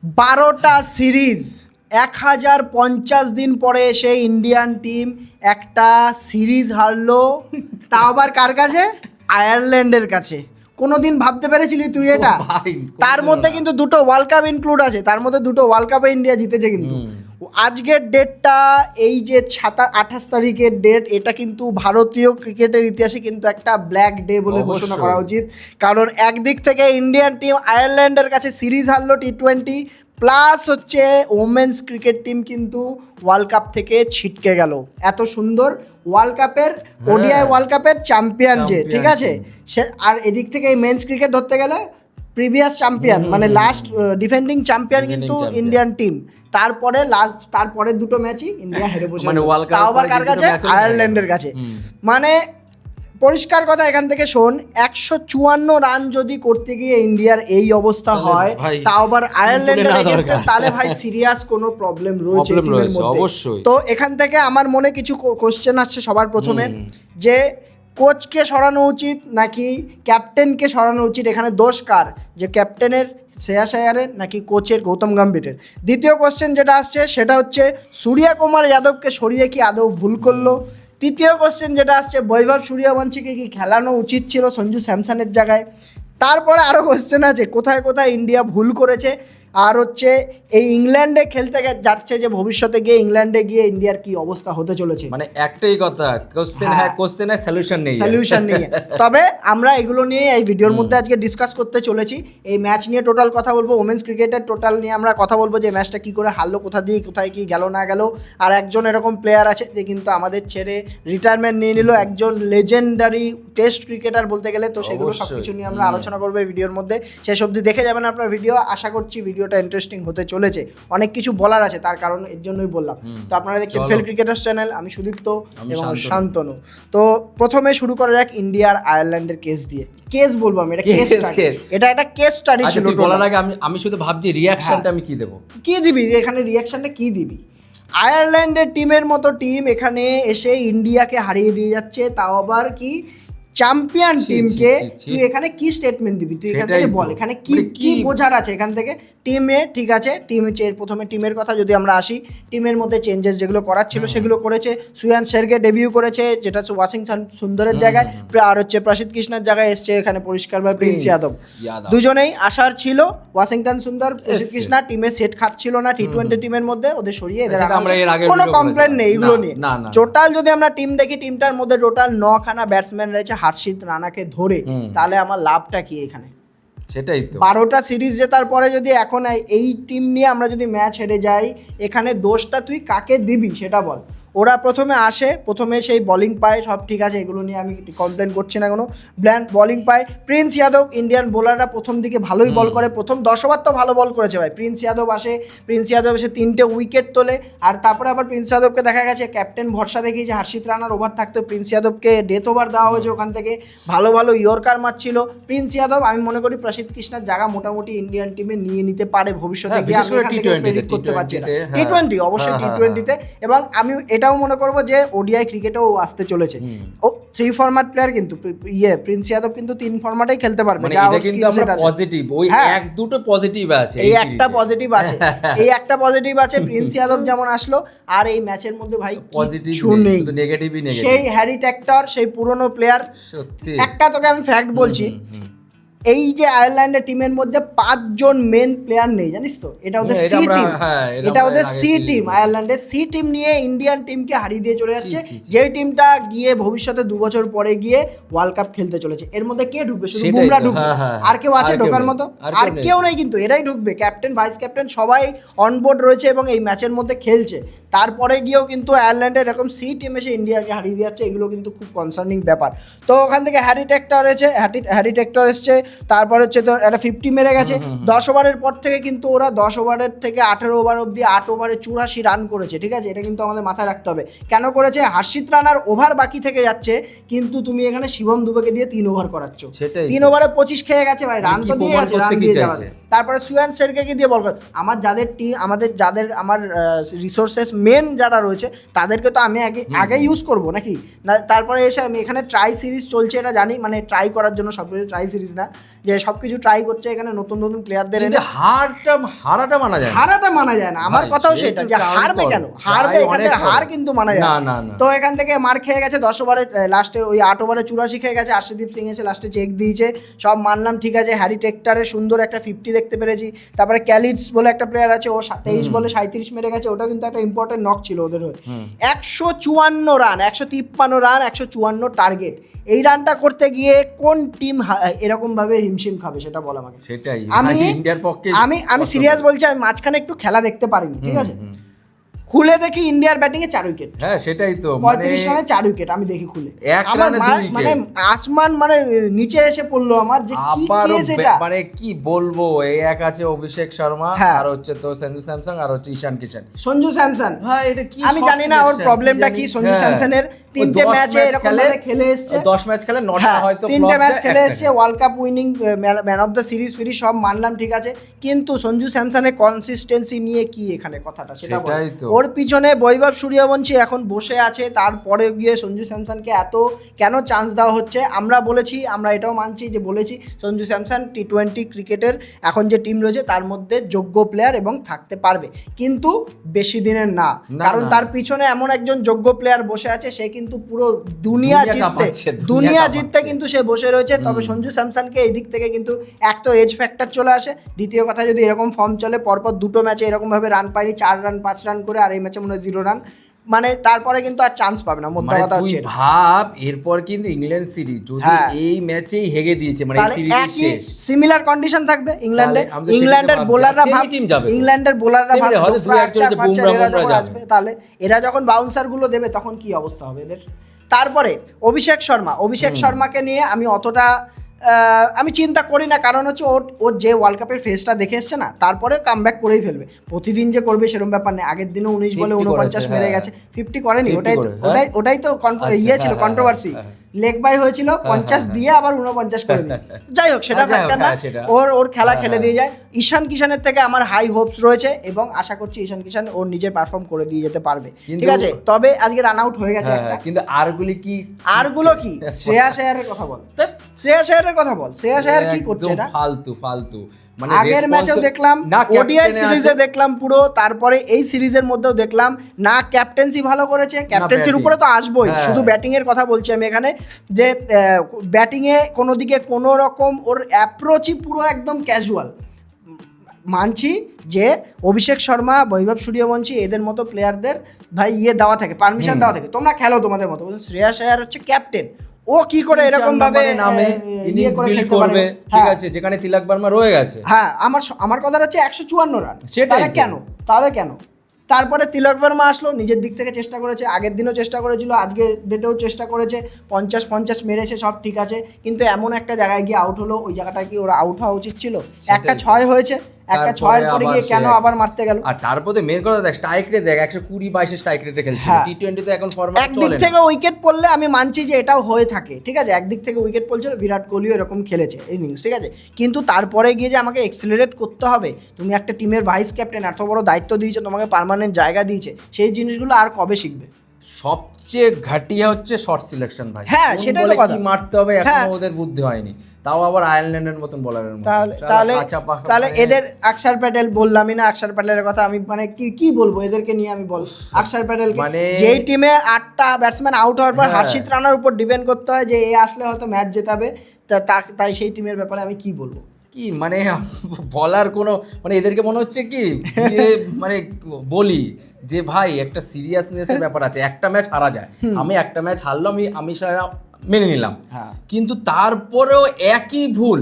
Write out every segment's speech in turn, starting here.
12টা series 1050 দিন পরে এসে ইন্ডিয়ান টিম একটা সিরিজ হারলো, তা আবার কার কাছে? আয়ারল্যান্ডের কাছে। কোনোদিন ভাবতে পেরেছিলি তুই এটা? তার মধ্যে কিন্তু দুটো ওয়ার্ল্ড কাপ ইনক্লুড আছে, তার মধ্যে দুটো ওয়ার্ল্ড কাপে ইন্ডিয়া জিতেছে কিন্তু। আজকের ডেটটা, এই যে 28 তারিখের ডেট, এটা কিন্তু ভারতীয় ক্রিকেটের ইতিহাসে কিন্তু একটা ব্ল্যাক ডে বলে ঘোষণা করা উচিত। কারণ একদিক থেকে ইন্ডিয়ান টিম আয়ারল্যান্ডের কাছে সিরিজ হারলো T20, প্লাস হচ্ছে ওমেন্স ক্রিকেট টিম কিন্তু ওয়ার্ল্ড কাপ থেকে ছিটকে গেল। এত সুন্দর ওয়ার্ল্ড কাপের, ওডিআই ওয়ার্ল্ড কাপের চ্যাম্পিয়ন যে, ঠিক আছে সে। আর এদিক থেকে এই মেন্স ক্রিকেট ধরতে গেলে প্রিভিয়াস চ্যাম্পিয়ন, মানে লাস্ট ডিফেন্ডিং চ্যাম্পিয়ন কিন্তু ইন্ডিয়ান টিম। তারপরের দুটো ম্যাচই ইন্ডিয়া হেরে বসে, তাও আবার কার কাছে? আয়ারল্যান্ডের কাছে। মানে পরিষ্কার কথা এখান থেকে শোন, 154 রান যদি করতে গিয়ে ইন্ডিয়ার এই অবস্থা হয়, তাও আবার আয়ারল্যান্ডের এগেইনস্টে, তাহলে ভাই সিরিয়াস কোনো প্রবলেম রয়েছে টিমের মধ্যে। তো এখান থেকে আমার মনে কিছু কোশ্চেন আসছে সবার প্রথমে, যে কোচকে সরানো উচিত নাকি ক্যাপ্টেনকে সরানো উচিত? এখানে দোষ কার? যে ক্যাপ্টেনের শ্রেয়াস আয়ারের নাকি কোচের গৌতম গম্ভীরের? দ্বিতীয় কোশ্চেন যেটা আসছে সেটা হচ্ছে সূর্য কুমার যাদবকে সরিয়ে কি আদৌ ভুল করলো? তৃতীয় কোশ্চেন যেটা আসছে, বৈভব সূর্যবংশীকে কি খেলানো উচিত ছিল সঞ্জু স্যামসনের জায়গায়? তারপরে আরও কোশ্চেন আছে কোথায় কোথায় ইন্ডিয়া ভুল করেছে, আর হচ্ছে এই ইংল্যান্ডে খেলতে যাচ্ছে, যে ভবিষ্যতে গিয়ে ইংল্যান্ডে গিয়ে ইন্ডিয়ার কি অবস্থা হতে চলেছে। মানে একটাই কথা, কোশ্চেন হ্যাঁ কোশ্চেন है, সলিউশন নেই। তবে আমরা এগুলো নিয়ে এই ভিডিওর মধ্যে আজকে ডিসকাস করতে চলেছি। এই ম্যাচ নিয়ে টোটাল কথা বলবো, ওমেন্স ক্রিকেটের টোটাল নিয়ে আমরা কথা বলবো, যে ম্যাচটা কী করে হারলো, কোথায় কি গেল না গেল। আর একজন এরকম প্লেয়ার আছে যে কিন্তু আমাদের ছেড়ে রিটায়ারমেন্ট নিয়ে নিল, একজন লেজেন্ডারি টেস্ট ক্রিকেটার বলতে গেলে। তো সেগুলো সব কিছু নিয়ে আমরা আলোচনা করবো এই ভিডিওর মধ্যে। শেষ অবধি দেখে যাবেন আপনার ভিডিও। আশা করছি ভিডিওটা ইন্টারেস্টিং হতে চলেছে, অনেক কিছু বলার আছে, তার কারণ এর জন্যই বললাম। তো আপনারা দেখছেন ফেল ক্রিকেটার্স চ্যানেল, আমি সুদীপ্ত এবং শান্তনু। তো প্রথমে শুরু করা যাক ইন্ডিয়ার আয়ারল্যান্ডের কেস দিয়ে। কেস বলবো আমি, এটা কেস স্টাডি, এটা একটা কেস স্টাডি ছিল। বলার আগে আমি শুধু ভাবছি রিঅ্যাকশনটা আমি কি দেবো, কি দিবি এখানে, রিঅ্যাকশনটা কি দিবি? আয়ারল্যান্ডের টিমের মতো টিম এখানে এসে ইন্ডিয়াকে হারিয়ে দিয়ে যাচ্ছে, তাও আবার কি চ্যাম্পিয়ন টিমকে। তুই এখানে কি স্টেটমেন্ট দিবি? তুই এখান থেকে বল, এখানে কি কি বোঝার আছে এখান থেকে? টিমে ঠিক আছে, প্রথমে টিমের কথা যদি আমরা আসি, টিমের মধ্যে চেঞ্জেস যেগুলো করার ছিল সেগুলো করেছে। সুয়ান শেরকে ডেবিউ করেছে, যেটা হচ্ছে ওয়াশিংটন সুন্দরের জায়গায়, আর হচ্ছে প্রসিদ্ধ কৃষ্ণার জায়গায় এসছে এখানে পরিষ্কারভাবে প্রিন্স যাদব। দুজনেই আসার ছিল, ওয়াশিংটন সুন্দর, প্রসিদ্ধ কৃষ্ণা টিমে সেট খাচ্ছিল না T20 টিমের মধ্যে, ওদের সরিয়ে এদের কোনো কমপ্লেন নেই এগুলো নিয়ে। টোটাল যদি আমরা টিম দেখি, টিমটার মধ্যে টোটাল 9খানা ব্যাটসম্যান রয়েছে হার্ষিত রানাকে ধরে, তাহলে আমার লাভটা কি এখানে? সেটাই তো। 12টা সিরিজ জেতার পরে যদি এখন এই টিম নিয়ে আমরা যদি ম্যাচ হেরে যাই, এখানে দোষটা তুই কাকে দিবি সেটা বল। ওরা প্রথমে আসে, প্রথমে সেই বলিং পায়, সব ঠিক আছে, এগুলো নিয়ে আমি কমপ্লেন করছি না কোনো। বলিং পায় প্রিন্স যাদব, ইন্ডিয়ান বোলাররা প্রথম দিকে ভালোই বল করে, প্রথম 10 ওভার তো ভালো বল করেছে ভাই। প্রিন্স যাদব এসে 3টে উইকেট তোলে। আর তারপরে আবার প্রিন্স যাদবকে দেখা গেছে ক্যাপ্টেন ভরসা দেখিয়েছে, হার্ষিত রানার ওভার থাকতো, প্রিন্স যাদবকে ডেথ ওভার দেওয়া হয়েছে, ওখান থেকে ভালো ভালো ইয়র্কার মারছিল প্রিন্স যাদব। আমি মনে করি প্রসিদ্ধ কৃষ্ণার জায়গা মোটামুটি ইন্ডিয়ান টিমে নিয়ে নিতে পারে ভবিষ্যতে গিয়ে, আমি এখান থেকে প্রেডিক্ট করতে পারছি না। T20 অবশ্যই T20-তে, এবং আমি এটাও মনে করবো যে ওডিআই ক্রিকেটেও আসতে চলেছে। ও 3 ফরম্যাট প্লেয়ার, কিন্তু প্রিন্স যাদব কিন্তু 3 ফরম্যাটেই খেলতে পারবে। এই একটা পজিটিভ আছে প্রিন্স যাদব যেমন আসলো। আর এই ম্যাচের মধ্যে ভাই কিছু নেই, সেই হ্যারি টেক্টর, সেই পুরনো প্লেয়ার। একটা তোকে আমি ফ্যাক্ট বলছি, এই যে আয়ারল্যান্ডের টিমের মধ্যে 5 জন মেন প্লেয়ার নেই, জানিস তো? এটা ওদের সি টিম, এটা ওদের সি টিম। আয়ারল্যান্ডের সি টিম নিয়ে ইন্ডিয়ান টিমকে হারিয়ে দিয়ে চলে যাচ্ছে, যে টিমটা গিয়ে ভবিষ্যতে 2 বছর পরে গিয়ে ওয়ার্ল্ড কাপ খেলতে চলেছে। এর মধ্যে কে ঢুকবে? শুধু বুমরা ঢুকবে, আর কেউ আছে ঢোকার মতো? আর কেউ নেই, কিন্তু এরাই ঢুকবে। ক্যাপ্টেন, ভাইস ক্যাপ্টেন সবাই অনবোর্ড রয়েছে এবং এই ম্যাচের মধ্যে খেলছে। তারপরে গিয়েও কিন্তু আয়ারল্যান্ডের এরকম সি টিম এসে ইন্ডিয়াকে হারিয়ে দিয়ে যাচ্ছে, এগুলো কিন্তু খুব কনসার্নিং ব্যাপার। তো ওখান থেকে হ্যারি টেক্টর এসছে, তারপর হচ্ছে তো একটা 50 মেরে গেছে 10 ওভারের পর থেকে। কিন্তু ওরা 10 ওভারের থেকে 18 ওভার অবধি 8 ওভারে 84 রান করেছে, ঠিক আছে? এটা কিন্তু আমাদের মাথায় রাখতে হবে। কেন করেছে? হার্ষিত রানার ওভার বাকি থেকে যাচ্ছে, কিন্তু তুমি এখানে শিবম দুবেকে দিয়ে 3 ওভার করাচ্ছ। 3 ওভারে 25 খেয়ে গেছে ভাই, রান তো দিয়ে গেছে, রান দিয়ে যাবে। তারপরে সুয়ান শেরকে দিয়ে বল, আমার রিসোর্সেস মেন যারা রয়েছে তাদেরকে তো আমি আগে ইউজ করবো নাকি না, তারপরে এসে আমি এখানে ট্রাই সিরিজ চলছে এটা জানি, মানে ট্রাই করার জন্য সব কিছু ট্রাই সিরিজ না, যে সব কিছু ট্রাই করছে এখানে নতুন নতুন প্লেয়ারদের এনে। হারাটা মানা যায় না, হারাটা মানা যায় না, আমার কথাও সেটা যে হারবে কেন, হারবে এখান থেকে, হার কিন্তু মানা যায় না। তো এখান থেকে মার খেয়ে গেছে 10 ওভারে, লাস্টে ওই 8 ওভারে 84 খেয়ে গেছে। আর্শদীপ সিং এসে লাস্টে চেক দিয়েছে, সব মানলাম, ঠিক আছে। হ্যারি টেক্টারে সুন্দর একটা 50 দেখতে পেরেছি। তারপরে ক্যালিডস বলে একটা প্লেয়ার আছে, ও 23 বলে 37 মেরে গেছে, ওটা কিন্তু একটা ইম্পর্টেন্ট নক ছিল ওদের হয়ে। 154 রান, 153 রান, 154 টার্গেট। এই রানটা করতে গিয়ে কোন টিম এরকম ভাবে হিমশিম খাবে সেটা বল আমাকে। সেটাই আমি ইন্ডিয়ার পক্ষে আমি সিরিয়াস বলছি, আমি মাঝখানে একটু খেলা দেখতে পারিনি, ঠিক আছে। খুলে দেখি ইন্ডিয়ার ব্যাটিং এ 4 উইকেট। হ্যাঁ সেটাই তো, 35 রানে 4 উইকেট আমি দেখি খুলে, আমার মানে আসমান মানে নিচে এসে পড়লো আমার, যে কি কেস এটা, মানে কি বলবো। এই এক আছে অভিষেক শর্মা, আর হচ্ছে তো সঞ্জু স্যামসন, আর হচ্ছে ঈশান কিষান। সঞ্জু স্যামসন, হ্যাঁ এটা কি, আমি জানি না ওর প্রবলেমটা কি। সঞ্জু স্যামসনের 3টে ম্যাচে এরকম ভাবে খেলে এসেছে, 10 ম্যাচ খেলে 9টা হয়তো 3টে ম্যাচ খেলে এসেছে, world cup winning, man of the series ফিরি সব মানলাম, ঠিক আছে। কিন্তু সঞ্জু স্যামসনের কনসিস্টেন্সি নিয়ে কি এখানে কথাটা, সেটা বল। ওর পিছনে বৈভব সূর্যবংশী এখন বসে আছে, তারপরে গিয়ে সঞ্জু স্যামসনকে এত কেন চান্স দেওয়া হচ্ছে? আমরা বলেছি, আমরা এটাও মানছি যে বলেছি সঞ্জু স্যামসন T20 ক্রিকেটের এখন যে টিম রয়েছে তার মধ্যে যোগ্য প্লেয়ার এবং থাকতে পারবে, কিন্তু বেশি দিনের না, কারণ তার পিছনে এমন একজন যোগ্য প্লেয়ার বসে আছে, সে কিন্তু পুরো দুনিয়া জিততে কিন্তু সে বসে রয়েছে। তবে সঞ্জু স্যামসনকে এই দিক থেকে কিন্তু এক তো এজ ফ্যাক্টর চলে আসে, দ্বিতীয় কথা যদি এরকম ফর্ম চলে, পরপর 2টো ম্যাচে এরকমভাবে রান পায়নি, 4 রান 5 রান করে, আর এই ম্যাচে মনে হয় 0 রান, মানে তারপরে কিন্তু আর চান্স পাবে না। মোদ্দা কথা হচ্ছে ভাব, এরপর কিন্তু ইংল্যান্ড সিরিজ যদি এই ম্যাচেই হেগে দিয়েছে, মানে এই সিরিজ শেষ, সিমিলার কন্ডিশন থাকবে ইংল্যান্ডের বোলাররা আসবে, তাহলে এরা যখন বাউন্সার গুলো দেবে তখন কি অবস্থা হবে এদের। তারপরে অভিষেক শর্মাকে নিয়ে আমি অতটা আমি চিন্তা করি না, কারণ হচ্ছে ওর যে ওয়ার্ল্ড কাপের ফেসটা দেখে এসছে না, তারপরে কামব্যাক করেই ফেলবে। প্রতিদিন যে করবে সেরকম ব্যাপার নেই, আগের দিনও 19 বলে 49 মেরে গেছে, 50 করেনি, ওটাই তো ইয়ে ছিল, কন্ট্রোভার্সি। লেগ বাই হয়েছিল, 50 দিয়ে আবার 49 করে দিল। যাই হোক, সেটা ফ্যাক্টর না, ওর খেলা খেলে দিয়ে যায়। ঈশান কিষানের থেকে আমার হাই হোপস রয়েছে এবং আশা করছি ঈশান কিষান ওর নিজের পারফর্ম করে দিয়ে যেতে পারবে, ঠিক আছে। তবে আজকে রান আউট হয়ে গেছে একটা, কিন্তু আরগুলো কি শ্রেয়াস আয়ারের কথা বল, শ্রেয়াস আয়ার কি করছে এটা, ফালতু। মানে আগের ম্যাচেও দেখলাম, ওডিআই সিরিজে দেখলাম পুরো, তারপরে এই সিরিজের মধ্যেও দেখলাম না, ক্যাপ্টেন্সি ভালো করেছে, ক্যাপ্টেন্সির উপরে তো আসবোই, শুধু ব্যাটিং এর কথা বলছি আমি এখানে, যে ব্যাটিংয়ে কোনো দিকে কোনো রকম ওর অ্যাপ্রোচই পুরো একদম ক্যাজুয়াল। মানছি যে অভিষেক শর্মা, বৈভব সূর্যবংশী এদের মতো প্লেয়ারদের ভাই দেওয়া থাকে, পারমিশন দেওয়া থাকে, তোমরা খেলো তোমাদের মতো। শ্রেয়াস আয়ার হচ্ছে ক্যাপ্টেন, ও কি করে এরকম ভাবে নামে ইনিংস বিল্ড করবে, ঠিক আছে, যেখানে তিলক বর্মা রয়ে গেছে। হ্যাঁ, আমার কথা হচ্ছে 154 রান, তাহলে কেন তারপরে তিলক বর্মা আসলো, নিজের দিক থেকে চেষ্টা করেছে, আগের দিনও চেষ্টা করেছিল, আজকে ডেটেও চেষ্টা করেছে, 50 মেরেছে, সব ঠিক আছে, কিন্তু এমন একটা জায়গায় গিয়ে আউট হলো, ওই জায়গাটায় কি ওরা আউট হওয়া উচিত ছিল? একটা 6 হয়েছে, একটা 6-এর পরে গিয়ে কেন আবার মারতে গেল? আর তারপরে মেন কথা দেখ, স্ট্রাইক রেট দেখ, 120-22 স্ট্রাইক রেটে খেলছে। T20 তে এখন ফরম্যাট চলে না। একদিক থেকে উইকেট পড়লে আমি মানছি যে এটাও হয়ে থাকে, ঠিক আছে, একদিক থেকে উইকেট পড়ছিল, বিরাট কোহলিও এরকম খেলেছে ইনিংস, ঠিক আছে, কিন্তু তারপরে গিয়ে যে আমাকে এক্সেলারেট করতে হবে, তুমি একটা টিমের ভাইস ক্যাপ্টেন, এত বড় দায়িত্ব দিয়েছে, তোমাকে পার্মানেন্ট জায়গা দিয়েছে, সেই জিনিসগুলো আর কবে শিখবে? সবচেয়ে ঘাটিয়া হচ্ছে শর্ট সিলেকশন ভাই। হ্যাঁ, সেটাই তো কথা, কি মারতে হবে এখনো ওদের বুদ্ধি হয়নি, তাও আবার আয়ারল্যান্ডের মতন বলারের মতো। তাহলে এদের অক্ষর প্যাটেল বললামই না, অক্ষর প্যাটেলের কথা আমি মানে কি বলবো এদেরকে নিয়ে, আমি বল অক্ষর প্যাটেল মানে যেই টিমে 8টা ব্যাটসম্যান আউট হওয়ার পর হার্ষিত রানার উপর ডিপেন্ড করতে হয় যে এ আসলে হয়তো ম্যাচ জেতাবে, তাই সেই টিমের ব্যাপারে আমি কি বলবো, কি মানে বলার কোনো মানে এদেরকে মনে হচ্ছে কি মানে বলি যে ভাই একটা সিরিয়াসনেসের ব্যাপার আছে, একটা ম্যাচ হারা যায়, আমি একটা ম্যাচ হারলাম, আমি মেনে নিলাম, কিন্তু তারপরেও একই ভুল,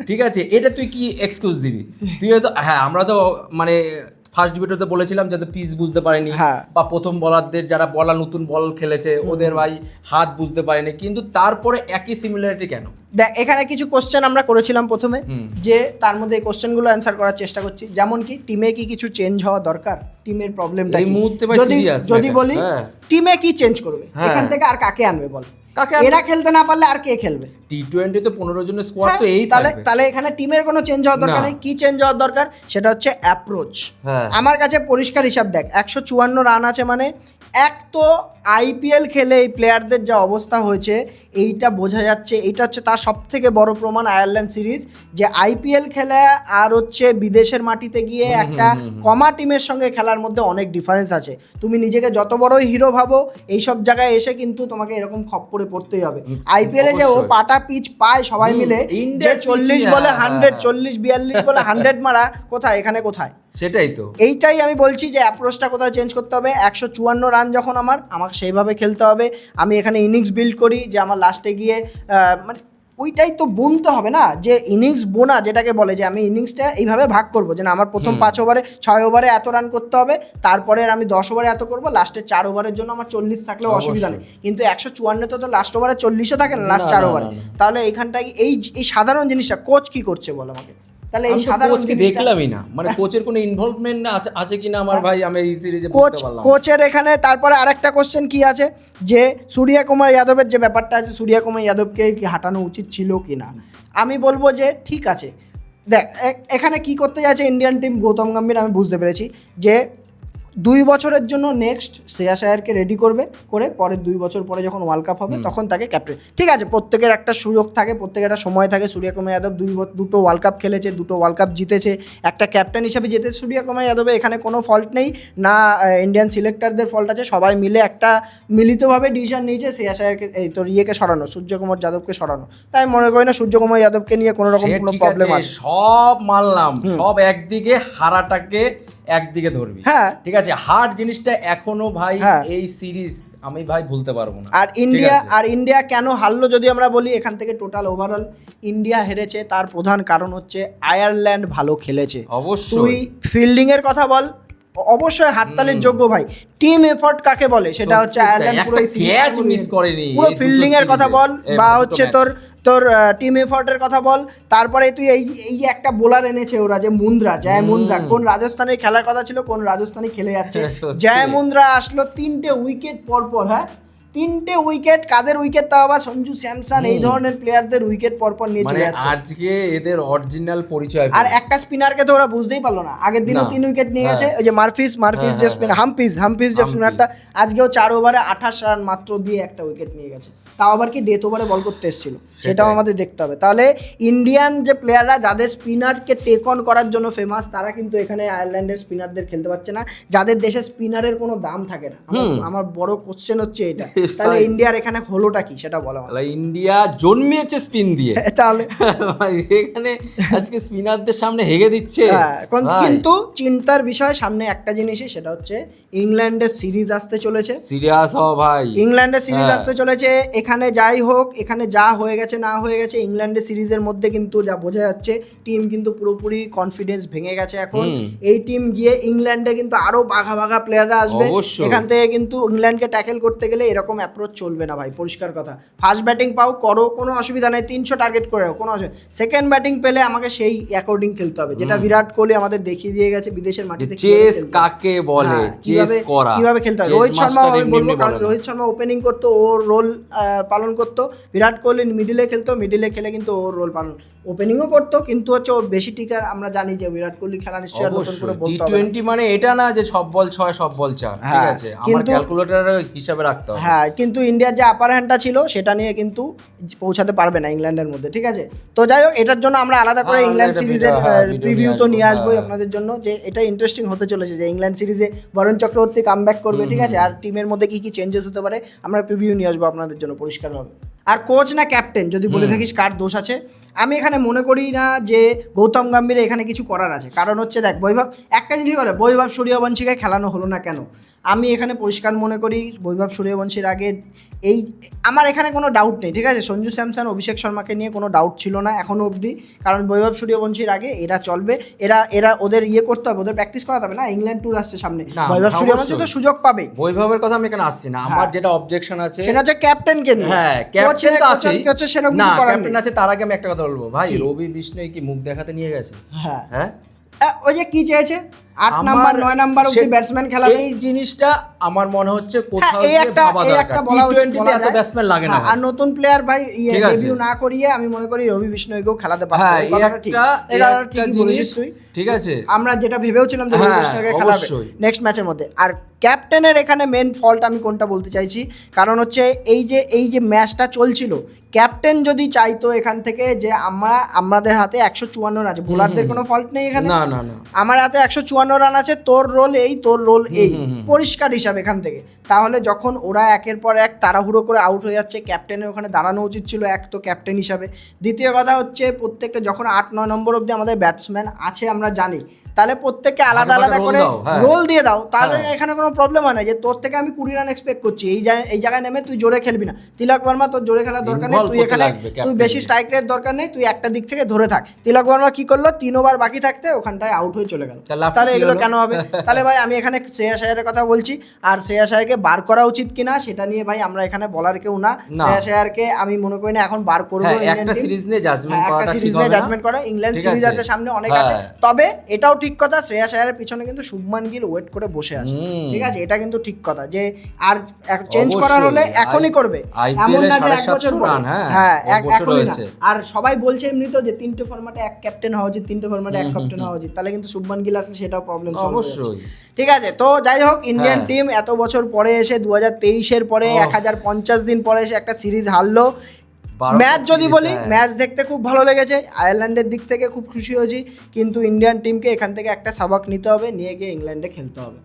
ঠিক আছে, এটা তুই কি এক্সকিউজ দিবি? তুই হয়তো আমরা তো মানে ফার্স্ট ভিডিওতে বলেছিলাম যাতে পিচ বুঝতে পারেনি, বা প্রথম বলারদের যারা নতুন বল খেলেছে ওদের ভাই হাত বুঝতে পারেনি, কিন্তু তারপরে একই সিমিলারিটি কেন? দেখ, এখানে কিছু কোশ্চেন আমরা করেছিলাম প্রথমে, যে তার মধ্যে এই কোশ্চেনগুলো অ্যান্সার করার চেষ্টা করছি, যেমন কি টিমে কি কিছু চেঞ্জ হওয়া দরকার, টিমের প্রবলেমটা এই মুহূর্তে যদি বলি টিমে কি চেঞ্জ করবে, এখান থেকে আর কাকে আনবে বল, কাকে এরা খেলতে না পারলে আর কে খেলবে? T20 তো 15 জনের স্কোয়াড তো এই তাহলে থাকবে। তাহলে এখানে টিমের কোনো চেঞ্জ হওয়ার দরকার না। নেই। কি চেঞ্জ হওয়ার দরকার? সেটা হচ্ছে অ্যাপ্রোচ। হ্যাঁ। আমার কাছে পরিষ্কার হিসাব দেখ, 154 রান আছে মানে, এক তো আইপিএল খেলে এই প্লেয়ারদের যা অবস্থা হয়েছে এইটা বোঝা যাচ্ছে। এইটা হচ্ছে তার সব থেকে বড় প্রমাণ আয়ারল্যান্ড সিরিজ, যে আইপিএল খেলা আর হচ্ছে বিদেশের মাটিতে গিয়ে একটা কমা টিমের সঙ্গে খেলার মধ্যে অনেক ডিফারেন্স আছে। তুমি নিজেকে যত বড়ই হিরো ভাবো, এইসব জায়গায় এসে কিন্তু তোমাকে এরকম খপ্পরে পড়তেই হবে। আইপিএলে যে ও অবশ্যই। পাটা পিচ পায় সবাই মিলে, যে ইন্ডিয়ার 40 pitch বলে হ্যাঁ, 100, হ্যাঁ। 40-42 বলে 100 মারা, কোথায় এখানে কোথায়? সেটাই তো। এইটাই আমি বলছি যে অ্যাপ্রোচটা কোথায় চেঞ্জ করতে হবে। 154 রান যখন আমাকে সেইভাবে খেলতে হবে। আমি এখানে ইনিংস বিল্ড করি যে আমার লাস্টে গিয়ে মানে ওইটাই তো বুনতে হবে না, যে ইনিংস বোনা যেটাকে বলে, যে আমি ইনিংসটা এইভাবে ভাগ করবো যে না আমার প্রথম 5 ওভারে 6 ওভারে এত রান করতে হবে, তারপরে আমি 10 ওভারে এত করবো, লাস্টে 4 ওভারের জন্য আমার 40 থাকলেও অসুবিধা নেই। কিন্তু 154 তো লাস্ট ওভারে 40ও থাকে না, লাস্ট 4 না, ওভারে। না, না। তাহলে এইখানটায় এই সাধারণ জিনিসটা কোচ কি করছে বল আমাকে? তাহলে এই আমি তো সাধারণ কোচকে জিনিসটা দেখলামই না, মানে কোচের কোনো ইনভলভমেন্ট না আছে কিনা আমার ভাই আমি এই সিরিজে কোচ বুঝতে পারলাম না। কোচের এখানে তারপরে আরেকটা কোশ্চেন কি আছে, যে সূর্য কুমার যাদবের যে ব্যাপারটা আছে, সূর্য কুমার যাদবকে কি হাঁটানো উচিত ছিল কি না? আমি বলবো যে ঠিক আছে, দেখ এখানে কি করতে যাচ্ছে ইন্ডিয়ান টিম, গৌতম গম্ভীর আমি বুঝতে পেরেছি যে 2 বছরের জন্য নেক্সট শ্রেয়াস আয়ারকে রেডি করে পরের 2 বছর পরে যখন ওয়ার্ল্ড কাপ হবে তখন তাকে ক্যাপ্টেন, ঠিক আছে, প্রত্যেকের একটা সুযোগ থাকে, প্রত্যেকের একটা সময় থাকে। সূর্য কুমার যাদব দুটো ওয়ার্ল্ড কাপ খেলেছে, দুটো ওয়ার্ল্ড কাপ জিতেছে, একটা ক্যাপ্টেন হিসেবে যেতে সূর্য কুমার যাদবের এখানে কোনো ফল্ট নেই, না ইন্ডিয়ান সিলেক্টরদের ফল্ট আছে। সবাই মিলে একটা মিলিতভাবে ডিসিশন নিয়েছে শ্রেয়াস আয়ারকে এই তোর ইয়েকে সরানো, সূর্যকুমার যাদবকে সরানো। তাই মনে করি না সূর্যকুমার যাদবকে নিয়ে কোনো রকম সে কোনো ঠিক প্রবলেম আছে, আছে। সব মানলাম, সব একদিকে, হারাটাকে একদিকে ধরবি। হ্যাঁ। ঠিক আছে, হার জিনিসটা এখনো ভাই হ্যাঁ। এই সিরিজ আমি ভাই ভুলতে পারবো না। আর ঠিক আছে? ইন্ডিয়া কেন হারলো যদি আমরা বলি, এখান থেকে টোটাল ওভারঅল ইন্ডিয়া হেরেছে, তার প্রধান কারণ হচ্ছে আয়ারল্যান্ড ভালো খেলেছে। অবশ্যই। তুই ফিল্ডিং এর কথা বল, অবশ্যই হাততালির যোগ্য ভাই। টিম এফোর্ট কাকে বলে সেটা হচ্ছে সত্যি তাই, আয়ারল্যান্ড পুরো একটা catch miss করেনি পুরো এই দুটো ফিল্ডিং এর কথা সিরিজে। বল, বা দুটো হচ্ছে match। তোর টিম এফোর্টের কথা বল। তারপরে তুই এই যে একটা বোলার এনেছে ওরা, যে জয় মুন্দ্রা, কোন রাজস্থানের খেলার কথা ছিল, কোন রাজস্থানী খেলে যাচ্ছে, সত্যি। জয় মুন্দ্রা আসলো 3টে উইকেট পরপর। হ্যাঁ, 3টে উইকেট, কাদের উইকেট? তাও আবার সঞ্জু স্যামসন, এই ধরনের প্লেয়ারদের উইকেট পরপর নিয়ে মানে চলে যাচ্ছে। আজকে এদের অরিজিনাল পরিচয় আর পেল। একটা স্পিনারকে তো ওরা বুঝতেই পারলো না, আগের দিনও না। 3 উইকেট নিয়ে গেছে, হ্যাঁ। ওই যে মারফিস যে স্পিনার, হাম্পিস যে স্পিনারটা, আজকেও 4 ওভারে 28 রান মাত্র দিয়ে একটা উইকেট নিয়ে গেছে, তাও আবার কি ডেথ ওভারে বল করতে এসেছিল, সেটাও আমাদের দেখতে হবে। তাহলে ইন্ডিয়ান যে প্লেয়াররা যাদের স্পিনারকে টেক অন করার জন্য ফেমাস, তারা কিন্তু এখানে আয়ারল্যান্ডের স্পিনারদের খেলতে পারছে না, যাদের দেশে স্পিনারের কোনো দাম থাকে না। আমার বড় কোশ্চেন হচ্ছে এটা, তাহলে ইন্ডিয়ার এখানে হলোটা কি সেটা বলো আমাকে। তাহলে ইন্ডিয়া জন্মিয়েছে স্পিন দিয়ে, তাহলে ভাই এখানে আজকে স্পিনারদের সামনে হেগে দিচ্ছে। হ্যাঁ, ভাই, কিন্তু চিন্তার বিষয় সামনে একটা জিনিসই, সেটা হচ্ছে ইংল্যান্ডের সিরিজ আসতে চলেছে। সিরিয়াস হও ভাই। ইংল্যান্ডের সিরিজ হ্যাঁ। আসতে চলেছে। এখানে যাই হোক, এখানে যা হয়ে গেছে না হয়ে গেছে, ইংল্যান্ডের সিরিজের মধ্যে কিন্তু যা বোঝা যাচ্ছে টিম কিন্তু পুরোপুরি কনফিডেন্স ভেঙে গেছে এখন। এই টিম গিয়ে ইংল্যান্ডে কিন্তু আরো বাঘা প্লেয়াররা আসবে, অবশ্যই। এখান থেকে কিন্তু ইংল্যান্ডকে ট্যাকেল করতে গেলে এরকম অ্যাপ্রোচ চলবে না ভাই, পরিষ্কার কথা। ফার্স্ট ব্যাটিং পাও করো, কোনো অসুবিধা নেই, 300 টার্গেট করে কোনো অসুবিধা। সেকেন্ড ব্যাটিং পেলে আমাকে সেই অ্যাকর্ডিং খেলতে হবে, যেটা বিরাট কোহলি আমাদের দেখিয়ে দিয়ে গেছে বিদেশের মাটিতে কিভাবে চেস খেলতে হবে। কাকে বলে, হ্যাঁ, চেস করা, কিভাবে খেলতে হবে। Chess রোহিত শর্মা master আমি এমনি বলবো, এমনি কারণ বলে না। রোহিত শর্মা ওপেনিং করতো, ওর রোল পালন করতো। বিরাট কোহলি মিডিলে খেলতো, মিডিলে খেলে কিন্তু ওর রোল পালন, ওপেনিংও করতো, কিন্তু হচ্ছে ওর বেশি টিকার। আমরা জানি যে বিরাট কোহলি খেলা নিশ্চয়ই আর নতুন করে বলতে হবে না। T20 মানে এটা না যে সব বল 6 সব বল 4, ঠিক হ্যাঁ, আছে, আমার কিন্তু- ক্যালকুলেটর হিসাবে রাখতে হবে। হ্যাঁ, কিন্তু ইন্ডিয়ার যে আপার হ্যান্ডটা ছিল সেটা নিয়ে কিন্তু পৌঁছাতে পারবে না ইংল্যান্ডের মধ্যে, ঠিক আছে। তো যাই হোক, এটার জন্য আমরা আলাদা করে হ্যাঁ, ইংল্যান্ড একটা সিরিজের video প্রিভিউ নিয়ে তো আসবো, নিয়ে আসবোই হ্যাঁ। আপনাদের জন্য, যে এটা ইন্টারেস্টিং হতে চলেছে যে ইংল্যান্ড সিরিজে বরুণ চক্রবর্তী কামব্যাক করবে, ঠিক আছে, আর টিমের মধ্যে কি কি চেঞ্জেস হতে পারে আমরা প্রিভিউ নিয়ে আসবো আপনাদের জন্য পরিষ্কারভাবে। আর কোচ না ক্যাপ্টেন যদি বলে থাকিস কার দোষ আছে, আমি এখানে মনে করি না যে গৌতম গম্ভীর এখানে কিছু করার আছে। কারণ হচ্ছে দেখ, একটা জিনিস করে, বৈভব সূর্যবংশীকে খেলানো হলো না কেন, আমি এখানে পরিষ্কার মনে করি বৈভব সূর্যবংশীর আগে আমার এখানে কোনো ডাউট নেই, ঠিক আছে। সঞ্জু স্যামসন, অভিষেক শর্মাকে নিয়ে কোনো ডাউট ছিল না এখনো অবধি, কারণ বৈভব সূর্যবংশীর আগে এরা চলবে, এরা ওদের করতে হবে, ওদের প্র্যাকটিস করাতে হবে না। ইংল্যান্ড ট্যুর আসছে সামনে, না, বৈভব সূর্যবংশী তো অবশ্যই। সুযোগ পাবে। বৈভবের কথা আমি এখানে আসছি না, আমার যেটা অবজেকশন আছে সেটা হচ্ছে ক্যাপ্টেনকে নিয়ে। হ্যাঁ, ক্যাপ্টেন তো আছেই, সেরকম না কিছু করার ক্যাপ্টেন নেই। আছে, তার আগে আমি একটা কথা বলবো ভাই, রবি বিষ্ণয় কি মুখ দেখাতে নিয়ে গেছে? হ্যাঁ, হ্যাঁ, ওই যে কি চেয়েছে 8 নাম্বার 9 নাম্বার অব্দি ব্যাটসম্যান খেলাবে। এই জিনিসটা আমার মনে হচ্ছে কোথাও এই গিয়ে একটা ভাবা এই দরকার। একটা বলা উচিত, T20 তে বলা এত যায়। ব্যাটসম্যান লাগে না হ্যাঁ, আর নতুন প্লেয়ার ভাই ঠিক আছে। ডেবিউ না করিয়ে আমি মনে করি রবি বিষ্ণয়কেও খেলাতে পারতো। হ্যাঁ, এই এই কথাটা ঠিক, একটা এটা ঠিকই জিনিস, বলেছিস তুই। ঠিক আছে। আমরা যেটা ভেবেওছিলাম যে রবি হ্যাঁ, বিষ্ণয়কে খেলাবে অবশ্যই। নেক্সট ম্যাচের মধ্যে। আর ক্যাপ্টেনের এখানে মেন ফল্ট আমি কোনটা বলতে চাইছি, কারণ হচ্ছে এই যে ম্যাচটা চলছিল, ক্যাপ্টেন যদি চাইতো এখান থেকে যে আমাদের হাতে 154 রান আছে, বোলারদের কোনো ফল্ট নেই এখানে, না না না, আমার হাতে 154 রান আছে, তোর রোল এই, তোর রোল এই, পরিষ্কার হিসাব এখান থেকে। তাহলে যখন ওরা একের পর এক তাড়াহুড়ো করে আউট হয়ে যাচ্ছে, ক্যাপ্টেনের ওখানে দাঁড়ানো উচিত ছিল এক তো ক্যাপ্টেন হিসাবে। দ্বিতীয় কথা হচ্ছে প্রত্যেকটা যখন 8-9 নম্বর অবধি আমাদের ব্যাটসম্যান আছে আমরা জানি, তাহলে প্রত্যেককে আলাদা আলাদা করে রোল দিয়ে দাও, তাহলে এখানে কোনো প্রবলেম হয় না যে তোর থেকে আমি 20 রান এক্সপেক্ট করছি, এই জায়গায় নেমে তুই জোরে খেলবি না। তিলক বর্মা তোর জোরে খেলার দরকার নেই, তুই এখানে তুই বেশি স্ট্রাইক রেট দরকার নেই, তুই একটা দিক থেকে ধরে থাক। তিলক বর্মা কি করলো, 3 ওভার বাকি থাকতে ওখানটায় আউট হয়ে চলে গেল। তাহলে এগুলো কেন হবে? তাহলে ভাই আমি এখানে শ্রেয়াস আয়ারের কথা বলছি, আর শ্রেয়াস আয়ারকে বার করা উচিত কিনা সেটা নিয়ে ভাই আমরা এখানে বলার কেউ না। শ্রেয়াস আয়ারকে আমি মনে করি না এখন বার করবো। একটা সিরিজ নিয়ে জাজমেন্ট করাটা একটা সিরিজ নিয়ে জাজমেন্ট করা, ইংল্যান্ড সিরিজ আছে সামনে, অনেক আছে। তবে এটাও ঠিক কথা, শ্রেয়াস আয়ারের পিছনে কিন্তু শুভমান গিল ওয়েট করে বসে আছে, ঠিক আছে, এটা কিন্তু ঠিক কথা যে আর চেঞ্জ করার হলে এখনই করবে, এমন না যে 1 বছর পর। হ্যাঁ, এখনই না। আর সবাই বলছে এমনি তো যে 3টে ফরম্যাটে 1 ক্যাপ্টেন হওয়া উচিত, 3টে ফরম্যাটে 1 ক্যাপ্টেন হওয়া উচিত, তাহলে কিন্তু শুভমান গিল আসলে সেটাও প্রবলেম সলভ হয়ে যাচ্ছে। ঠিক আছে, তো যাই হোক, ইন্ডিয়ান টিম এত বছর পরে এসে 2023-এর পরে 1050 দিন পরে এসে একটা সিরিজ হারলো। ম্যাচ যদি বলি, ম্যাচ দেখতে খুব ভালো লেগেছে, আয়ারল্যান্ডের দিক থেকে খুব খুশি হয়েছি, কিন্তু ইন্ডিয়ান টিমকে এখান থেকে একটা সবক নিতে হবে, নিয়ে গিয়ে ইংল্যান্ডে খেলতে হবে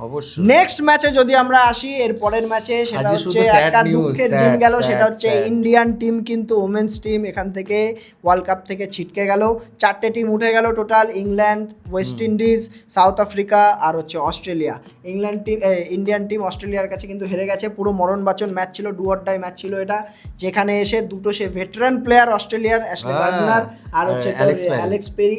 অবশ্যই। নেক্সট ম্যাচে যদি আমরা আসি, এর পরের ম্যাচে, সেটা হচ্ছে একটা দুঃখের দিন গেল, সেটা হচ্ছে ইন্ডিয়ান টিম কিন্তু ওমেন্স টিম এখান থেকে ওয়ার্ল্ড কাপ থেকে ছিটকে গেল। 4টে টিম উঠে গেল total, England, West Indies, South Africa আর হচ্ছে অস্ট্রেলিয়া। ইন্ডিয়ান টিম অস্ট্রেলিয়ার কাছে কিন্তু হেরে গেছে, পুরো মরণবাচন ম্যাচ ছিল, ডু অর ডাই ম্যাচ ছিল এটা, যেখানে এসে দুটো সে ভেটারান প্লেয়ার অস্ট্রেলিয়ার, অ্যাশলে গার্ডনার আর হচ্ছে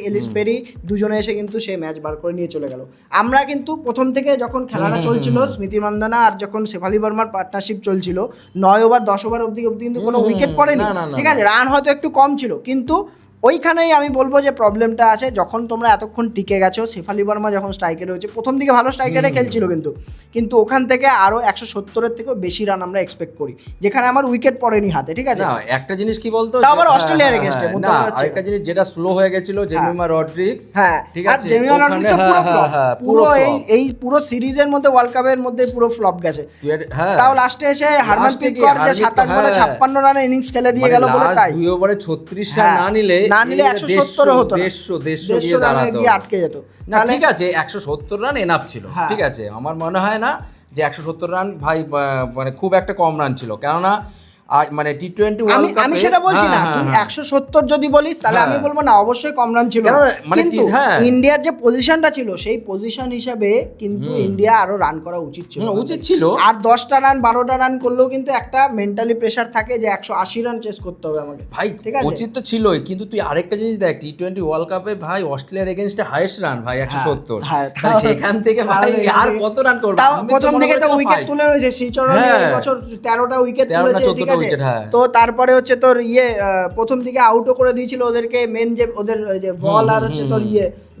এলিস পেরি, দুজনে এসে কিন্তু সে ম্যাচ বার করে নিয়ে চলে গেল। আমরা কিন্তু প্রথম থেকে যখন খেলাটা চলছিল, স্মৃতি মান্দানা আর যখন শেফালি বর্মার পার্টনারশিপ চলছিল, 9 ওভার 10 ওভার অবধি কিন্তু কোনো উইকেট পড়েনি, ঠিক আছে, রান হয়তো একটু কম ছিল, কিন্তু ওইখানেই আমি বলবো যে প্রবলেমটা আছে, যখন তোমরা এতক্ষণ টিকে গেছো, শেফালি বর্মা যখন স্ট্রাইকে রয়েছে, প্রথম দিকে ভালো স্ট্রাইকারে খেলছিল, কিন্তু ওখান থেকে আরও 170-এর থেকেও বেশি রান আমরা এক্সপেক্ট করি, যেখানে আমার উইকেট পড়েনি হাতে, ঠিক আছে। একটা জিনিস কি বলতো, আবার অস্ট্রেলিয়ার এগেইনস্টে আরেকটা জিনিস যেটা স্লো হয়ে গেছিল, জেমিমা রড্রিগস, হ্যাঁ, ঠিক আর আছে, জেমিমা রড্রিগস পুরো ফ্লপ, পুরো এই পুরো সিরিজের মধ্যে, ওয়ার্ল্ড কাপের মধ্যে পুরো ফ্লপ গেছে। তাও লাস্টে এসে হারমানপ্রীত কৌর যে 27 বলে 56 রানের ইনিংস খেলে দিয়ে গেল বলে, তাই 2 ওভারে 36 রান না নিলে 170 হতো, 150 রানে গিয়ে আটকে যেত। না, ঠিক আছে, 170 রান এনাফ ছিল, ঠিক আছে, আমার মনে হয় না যে 170 রান ভাই মানে খুব একটা কম রান ছিল, কেননা মানে টি-20 ওয়ার্ল্ড কাপে আমি সেটা বলছি না, তুই 170 যদি বলিস তাহলে আমি বলবো না, অবশ্যই কম রান ছিল, কিন্তু ইন্ডিয়ার যে পজিশনটা ছিল সেই পজিশন হিসাবে কিন্তু ইন্ডিয়া আরো রান করা উচিত ছিল, আর 10টা রান 12টা রান করলেও কিন্তু একটা মেন্টালি প্রেসার থাকে যে 180 রান চেস করতে হবে আমাকে, ভাই, ঠিক আছে, উচিত তো ছিলই, কিন্তু তুই আরেকটা জিনিস দেখ, টি-20 ওয়ার্ল্ড কাপে ভাই অস্ট্রেলিয়ার এগেইনস্টে হাইয়েস্ট রান ভাই 170, তাহলে সেখান থেকে ভাই আর কত রান করবে? তাও প্রথম দিকে তো উইকেট তুলে রয়েছে, শ্রীচরণ এই বছর 13টা উইকেট তুলেছে, ঠিক আছে, তো তারপরে হচ্ছে তোর প্রথম দিকে আউটও করে দিয়েছিল ওদেরকে, মেন যে ওদের যে বল আর হচ্ছে তোর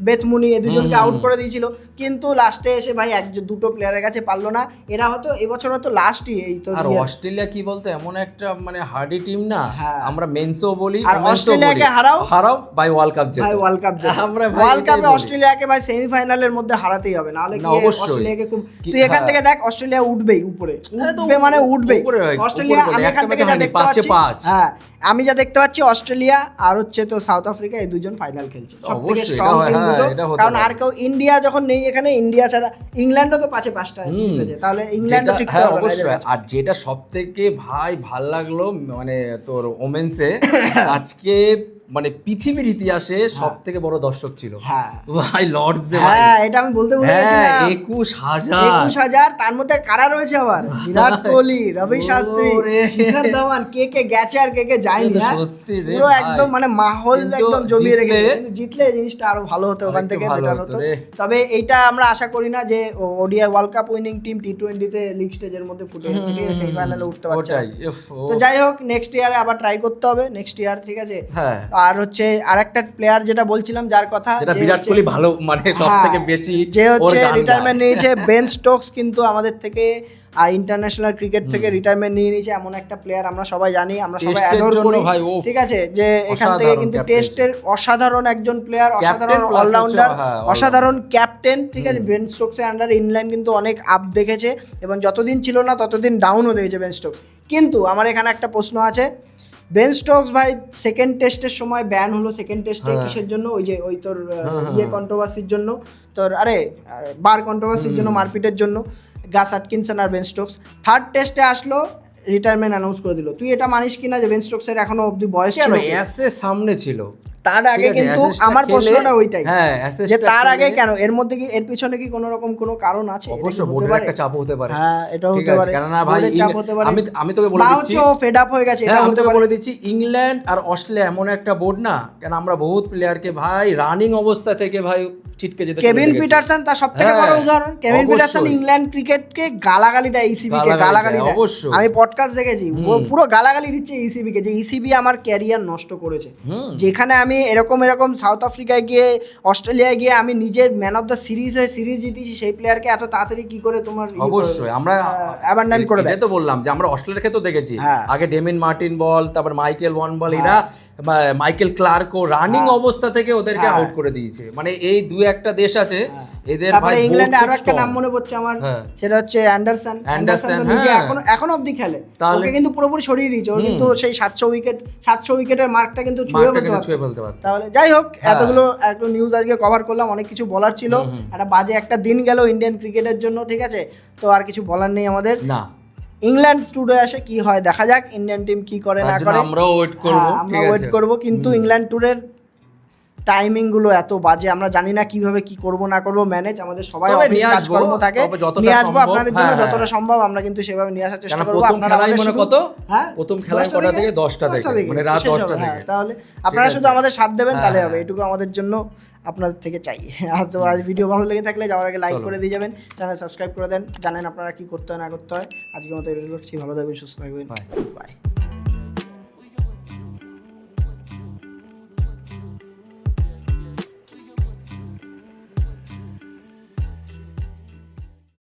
বেথমুনি, এই দুজনকে আউট করে দিয়েছিল, কিন্তু লাস্টে এসে ভাই দুটো প্লেয়ারের কাছে পারলো না। এরা হয়তো এবছর হয়তো লাস্টই এই তো। আর অস্ট্রেলিয়া কি বলতো, এমন একটা মানে হার্ডি টিম না, আমরা মেন্সও বলি, আর অস্ট্রেলিয়াকে হারাও ভাই ওয়ার্ল্ড কাপ জেতো, ভাই ওয়ার্ল্ড কাপ জেতো, আমরা ওয়ার্ল্ড কাপে অস্ট্রেলিয়াকে ভাই সেমিফাইনালের মধ্যে হারাতেই হবে, নাহলে কি অস্ট্রেলিয়াকে খুব, তুই এখান থেকে দেখ অস্ট্রেলিয়া উঠবেই উপরে, মানে উঠবেই অস্ট্রেলিয়া। আমি এখান থেকে যা দেখতে পাচ্ছি, হ্যাঁ, আমি যা দেখতে পাচ্ছি অস্ট্রেলিয়া আর হচ্ছে তো সাউথ আফ্রিকা, এই দুজন ফাইনাল খেলছে, সবথেকে স্ট্রং টিম দুটো, কারণ আর কেউ, ইন্ডিয়া যখন নেই এখানে, ইন্ডিয়া ছাড়া ইংল্যান্ডও তো 5-5টা জিতেছে, তাহলে ইংল্যান্ডও ঠিক হবে অবশ্যই। আর যেটা সবথেকে ভাই ভাল লাগলো মানে তোর ওমেন্সে আজকে মানে পৃথিবীর ইতিহাসে সব থেকে বড় দর্শক ছিল ভাই লর্ডসে, হ্যাঁ, এটা আমি বলতে ভুলে গেছিলাম, 21,000, তার মধ্যে কারা রয়েছে আবার, বিরাট কোহলি, রবি শাস্ত্রী, শিখর ধাওয়ান, কে গেছে আর কে যায়নি, পুরো একদম মানে মাহল একদম জমিয়ে রেখেছে, জিতলে জিনিসটা আরো ভালো হতো, ওখান থেকে বেটার হতো। তবে এইটা আমরা আশা করি না যে ODI world cup winning team টি-20 লিগ স্টেজের মধ্যে ফুটে গেছে, ঠিক আছে, সেমিফাইনালে উঠতে পারছে না। তো যাই হোক, নেক্সট ইয়ারে আবার ট্রাই করতে হবে, নেক্সট ইয়ার, ঠিক আছে। আর হচ্ছে আরেকটা প্লেয়ার যেটা বলছিলাম যার কথা, যেটা যে বিরাট হচ্ছে- কোহলি ভালো মানে সব হ্যাঁ, থেকে বেশি যে ওর হচ্ছে গান গায়। রিটায়ারমেন্ট নিয়েছে বেন স্টোকস, কিন্তু আমাদের থেকে আর ইন্টারন্যাশনাল ক্রিকেট থেকে রিটায়ারমেন্ট নিয়ে নিয়েছে। এমন একটা প্লেয়ার আমরা সবাই জানি, আমরা সবাই টেস্টের অ্যাডোর জন্য করি, ভাই, ওফ, ঠিক আছে, যে এখান থেকে অসাধারণ কিন্তু captaincy। টেস্টের অসাধারণ একজন প্লেয়ার, অসাধারণ plus অলরাউন্ডার, হচ্ছে, হ্যাঁ, অসাধারণ ক্যাপ্টেন, ঠিক আছে। বেন স্টোকসের আন্ডার ইংল্যান্ড কিন্তু অনেক আপ দেখেছে, এবং যতদিন ছিল না ততদিন ডাউনও দেখেছে বেন স্টোকস। কিন্তু আমার এখানে একটা প্রশ্ন আছে, বেন স্টোকস ভাই সেকেন্ড টেস্টের সময় ব্যান হলো, সেকেন্ড টেস্টে কিসের জন্য? ওই তোর ইয়ে কন্ট্রোভার্সির জন্য, তোর বার কন্ট্রোভার্সির জন্য, মারপিটের জন্য, গাস অ্যাটকিনসন আর বেন স্টোকস। থার্ড টেস্টে আসলো, রিটায়ারমেন্ট অ্যানাউন্স করে দিল। তুই এটা মানিস কিনা যে বেন স্টোকসের এখনো অবধি বয়স কেন ছিল? অ্যাসের সামনে ছিল, তার আগে ঠিক আছে, কিন্তু অ্যাসেসটা আমার খেলে- প্রশ্নটা ওইটাই, হ্যাঁ, যে অ্যাসেসটা তার আগে খেলে- কেন? এর মধ্যে কি, এর পিছনে কি কোনো রকম কোনো কারণ আছে? এটা কি অবশ্যই হতে বোর্ডের পারে? একটা চাপ হতে পারে। হ্যাঁ, এটাও ঠিক হতে আছে, পারে, কেননা ভাই বোর্ডের চাপ হতে পারে। আমি তোকে বলে বা দিচ্ছি, হচ্ছে ও ফেড আপ হয়ে গেছে, এটা হ্যাঁ, আমি হতে তোকে পারে। বলে দিচ্ছি, ইংল্যান্ড আর অস্ট্রেলিয়া এমন একটা বোর্ড না, কেন আমরা বহুত প্লেয়ারকে ভাই রানিং অবস্থা থেকে ভাই ছিটকে যেতে চলে কেভিন গেছি। পিটারসন তার সব থেকে হ্যাঁ, বড় উদাহরণ। কেভিন অবশ্যই। পিটারসন ইংল্যান্ড ক্রিকেটকে গালাগালি দেয়, ইসিবি কে গালাগালি দেয়। অবশ্যই। আমি পডকাস্ট দেখেছি, ও পুরো গালাগালি দিচ্ছে ইসিবি কে, যে ইসিবি আমার ক্যারিয়ার নষ্ট করেছে। যেখানে আমি এরকম সাউথ আফ্রিকায় গিয়ে, অস্ট্রেলিয়ায় গিয়ে আমি নিজের ম্যান অফ দ্য সিরিজ হয়ে সিরিজ জিতেছি, সেই প্লেয়ারকে এত তাড়াতাড়ি কি করে তোমার অবশ্যই আমরা অ্যাবান্ডন করে দেয়? এটাই তো বললাম যে আমরা অস্ট্রেলিয়ার ক্ষেত্রেও দেখেছি, হ্যাঁ। আগে ডেমিন মার্টিন বল, তারপর মাইকেল ওয়ান বল, এরা মাইকেল ক্লার্কও রানিং অবস্থা থেকে ওদেরকে আউট করে দিয়েছে। মানে এই দুই একটা দেশ আছে এদের তারপরে ভাই ইংল্যান্ডে বহুত আরো একটা strong। নাম মনে পড়ছে আমার, হ্যাঁ। সেটা হচ্ছে অ্যান্ডারসন। অ্যান্ডারসন তো অ্যান্ডারসন, নিজে হ্যাঁ। এখনো অবধি খেলে, তাহলে- ওকে কিন্তু পুরোপুরি সরিয়ে দিয়েছে। ওর কিন্তু সেই 700 উইকেটের মার্কটা কিন্তু ছুঁয়ে মার্কটা ফেলতে কিন্তু পারতো। ছুঁয়ে ফেলতে পারতো। তাহলে যাই হোক, হ্যাঁ। এতগুলো একটু নিউজ আজকে কভার করলাম, অনেক কিছু বলার ছিল। একটা বাজে একটা দিন গেল ইন্ডিয়ান ক্রিকেটের জন্য, ঠিক আছে। তো আর কিছু বলার নেই আমাদের। না, ইংল্যান্ড ট্যুরে আসে কি হয় দেখা যাক, ইন্ডিয়ান টিম কি করে না তার জন্য করে। আমরাও ওয়েট করব, হ্যাঁ, আমরা ঠিক ওয়েট আছে। করব, কিন্তু ইংল্যান্ড ট্যুরের টাইমিং গুলো এত বাজে, আমরা জানি না কিভাবে কি করব না করব ম্যানেজ। আমাদের সবাই তবে অফিস নিয়ে আসবো, কাজকর্ম থাকে, তবে যতটা নিয়ে আসবো সম্ভব, আপনাদের জন্য হ্যাঁ, যতটা সম্ভব আমরা কিন্তু সেভাবে নিয়ে আসার চেষ্টা কেন করবো। প্রথম আপনারা খেলাই আমাদের মানে শুধু- কত? হ্যাঁ, প্রথম খেলায় 10টা কটা থেকে? 10টা থেকে, মানে রাত শেষ হবে, 10টা হ্যাঁ, থেকে। তাহলে আপনারা আছে। শুধু আমাদের সাথ দেবেন, তাহলে হ্যাঁ, হবে। এটুকু আমাদের জন্য আপনাদের থেকে চাই। আর তো আজ ভিডিও ভালো লেগে থাকলে যাওয়ার আগে লাইক চলো। করে দিয়ে যাবেন, চ্যানেল সাবস্ক্রাইব করে দেন, জানেন আপনারা কি করতে হয় না করতে হয়। আজকের মতো এগুলো ভালো থাকবেন, সুস্থ থাকবেন, বাই।